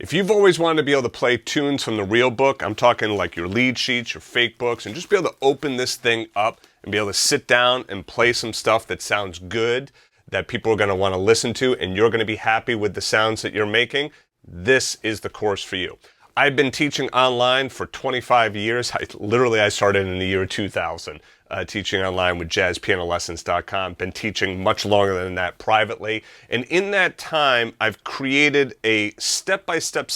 If you've always wanted to be able to play tunes from the real book, I'm talking like your lead sheets, your fake books, and just be able to open this thing up and be able to sit down and play some stuff that sounds good, that people are going to want to listen to, and you're going to be happy with the sounds that you're making, this is the course for you. I've been teaching online for 25 years. I started in the year 2000, teaching online with jazzpianolessons.com. Been teaching much longer than that privately. And in that time, I've created a step-by-step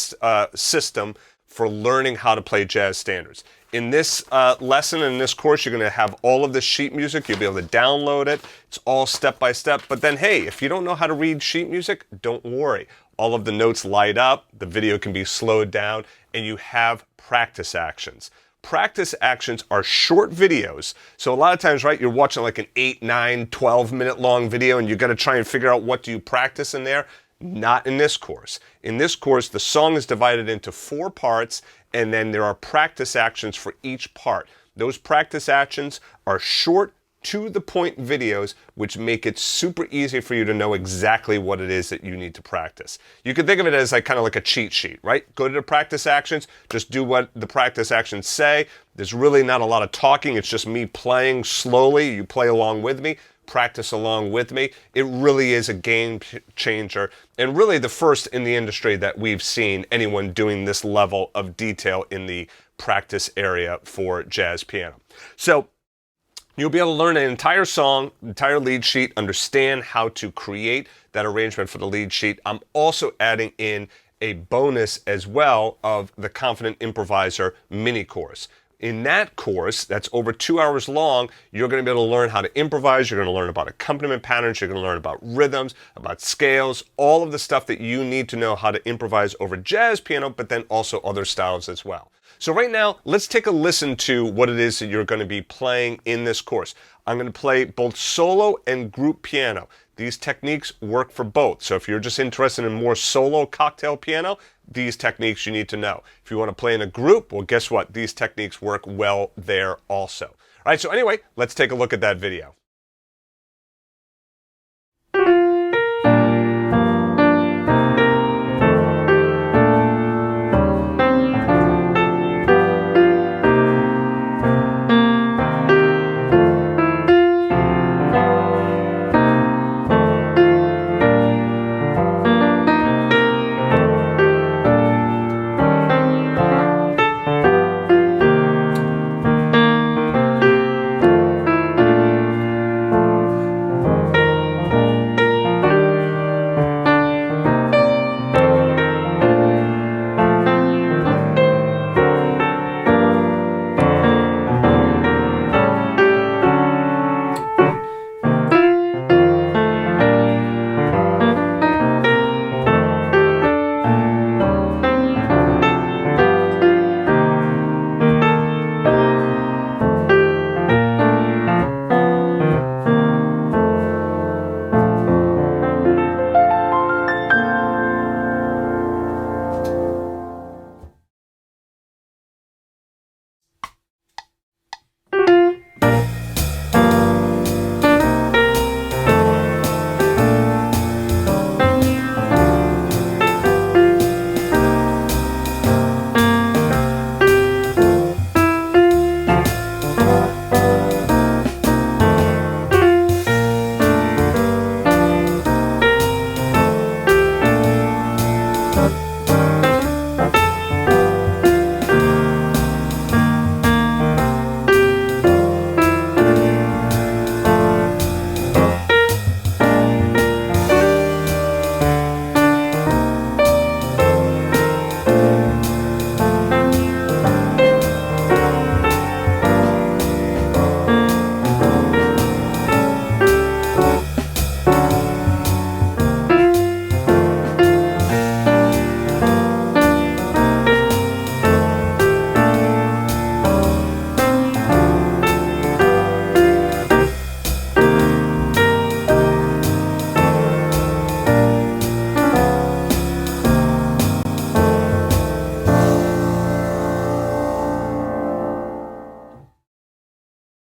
system for learning how to play jazz standards. In this lesson, in this course, you're going to have all of this sheet music. You'll be able to download it. It's all step-by-step. But then, hey, if you don't know how to read sheet music, don't worry. All of the notes light up, the video can be slowed down, and you have practice actions. Practice actions are short videos. So a lot of times, right, you're watching like an 8, 9, 12-minute long video, and you're going to try and figure out what do you practice in there. Not in this course. In this course, the song is divided into 4 parts, and then there are practice actions for each part. Those practice actions are short, to-the-point videos, which make it super easy for you to know exactly what it is that you need to practice. You can think of it as like kind of like a cheat sheet, right? Go to the practice actions, just do what the practice actions say. There's really not a lot of talking. It's just me playing slowly. You play along with me, practice along with me. It really is a game changer, and really the first in the industry that we've seen anyone doing this level of detail in the practice area for jazz piano. So you'll be able to learn an entire song, entire lead sheet, understand how to create that arrangement for the lead sheet. I'm also adding in a bonus as well of the Confident Improviser mini course. In that course, that's over 2 hours long, you're going to be able to learn how to improvise, you're going to learn about accompaniment patterns, you're going to learn about rhythms, about scales, all of the stuff that you need to know how to improvise over jazz piano, but then also other styles as well. So right now, let's take a listen to what it is that you're going to be playing in this course. I'm going to play both solo and group piano. These techniques work for both. So if you're just interested in more solo cocktail piano, these techniques you need to know. If you want to play in a group, well, guess what? These techniques work well there also. All right, so anyway, let's take a look at that video.